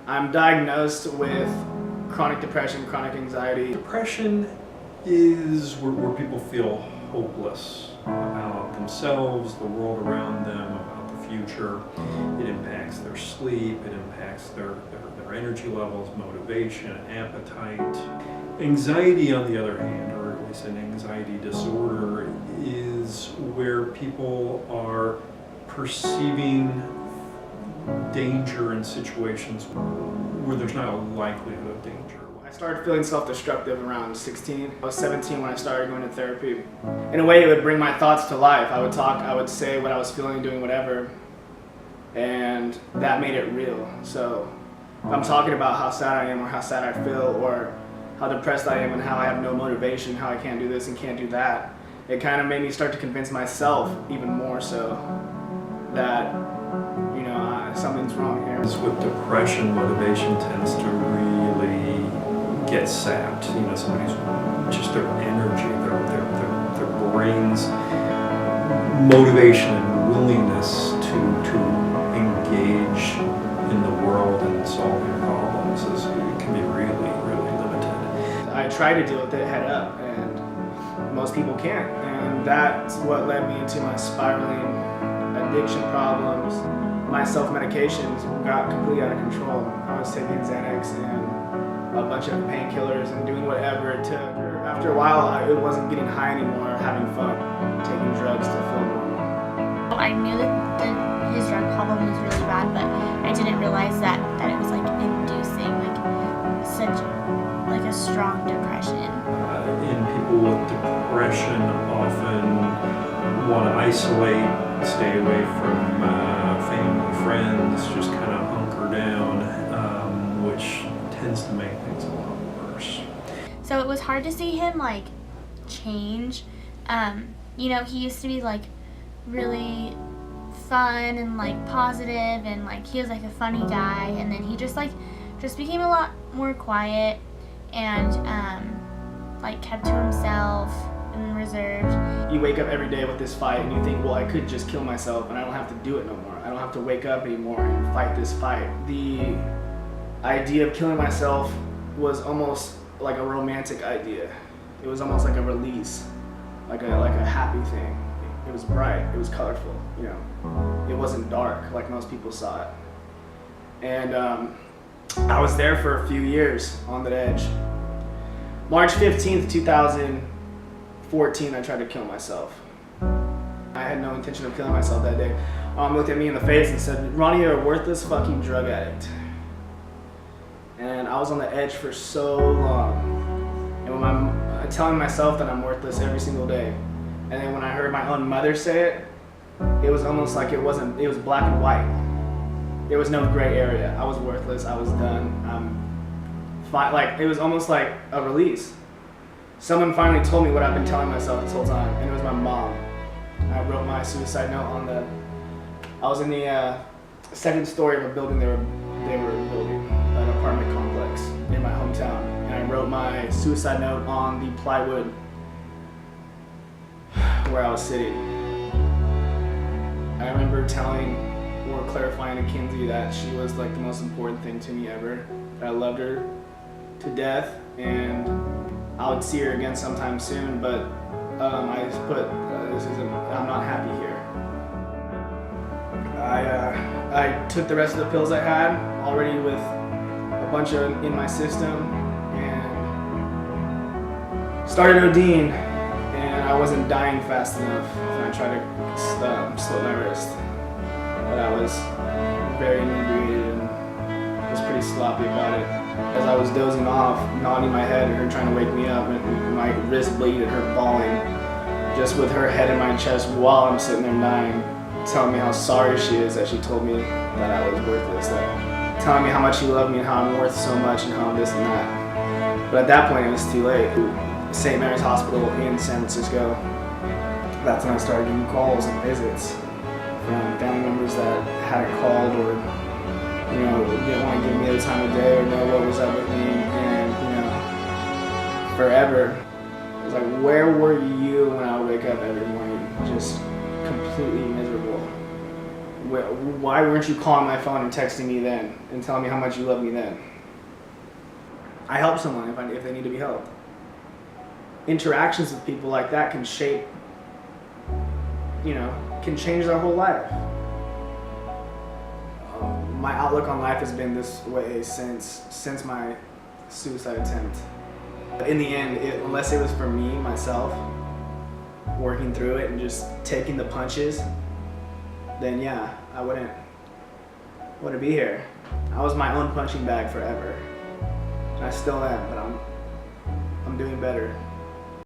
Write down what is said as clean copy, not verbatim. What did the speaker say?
I'm diagnosed with chronic depression, chronic anxiety. Depression is where people feel hopeless about themselves, the world around them, about the future. It impacts their sleep, it impacts their energy levels, motivation, appetite. Anxiety, on the other hand, or at least an anxiety disorder, is where people are perceiving danger in situations where there's not a likelihood of danger. I started feeling self-destructive around 16. I was 17 when I started going to therapy. In a way, it would bring my thoughts to life. I would talk, I would say what I was feeling, doing whatever, and that made it real. So if I'm talking about how sad I am or how sad I feel or how depressed I am and how I have no motivation, how I can't do this and can't do that, it kind of made me start to convince myself even more so that, you know, something's wrong here. With depression, motivation tends to really get sapped. You know, somebody's just their energy, their brain's motivation and willingness to engage in the world and solving problems can be really, really limited. I try to deal with it head up, and most people can't. And that's what led me into my spiraling addiction problems. My self-medications got completely out of control. I was taking Xanax and a bunch of painkillers and doing whatever it took. After a while, it wasn't getting high anymore, having fun, taking drugs to feel normal. I knew that his drug problem was really bad, but I didn't realize that it was like inducing such a strong depression. And people with depression often want to isolate, stay away from family, friends, just kind of hunker down, which tends to make things a lot worse. So it was hard to see him change. You know, he used to be really fun and positive and he was a funny guy, and then he just became a lot more quiet and kept to himself and reserved. You wake up every day with this fight and you think, well, I could just kill myself and I don't have to do it no more. I don't have to wake up anymore and fight this fight. The idea of killing myself was almost like a romantic idea. It was almost like a release, like a happy thing. It was bright, it was colorful, you know. It wasn't dark like most people saw it. And I was there for a few years on that edge. March 15th, 2014, I tried to kill myself. I had no intention of killing myself that day. Mom looked at me in the face and said, "Ronnie, you're a worthless fucking drug addict." And I was on the edge for so long. And when I'm telling myself that I'm worthless every single day, and then when I heard my own mother say it, it was almost like it was black and white. There was no gray area. I was worthless, I was done. It was almost like a release. Someone finally told me what I've been telling myself this whole time, and it was my mom. I wrote my suicide note I was in the second story of a building they were building, an apartment complex in my hometown, and I wrote my suicide note on the plywood where I was sitting. I remember telling or clarifying to Kinsey that she was the most important thing to me ever. That I loved her to death, and I would see her again sometime soon, but I just put, I'm not happy here. I took the rest of the pills I had, already with a bunch of in my system, and started ODing, and I wasn't dying fast enough, and I tried to slit my wrist. But I was very inebriated and was pretty sloppy about it. As I was dozing off, nodding my head, and her trying to wake me up, and my wrist bleeded, her bawling, just with her head in my chest while I'm sitting there dying, telling me how sorry she is that she told me that I was worthless, telling me how much she loved me and how I'm worth so much and how I'm this and that. But at that point, it was too late. St. Mary's Hospital in San Francisco, that's when I started getting calls and visits from family members that hadn't called or didn't want to give me the time of day or know what was up with me, and forever. It was where were you when I would wake up every morning, just completely miserable. Why weren't you calling my phone and texting me then and telling me how much you love me then? I help someone if they need to be helped. Interactions with people like that can shape, can change their whole life. My outlook on life has been this way since my suicide attempt. In the end, unless it was for me, myself, working through it and just taking the punches, then yeah, I wouldn't be here. I was my own punching bag forever. I still am, but I'm doing better.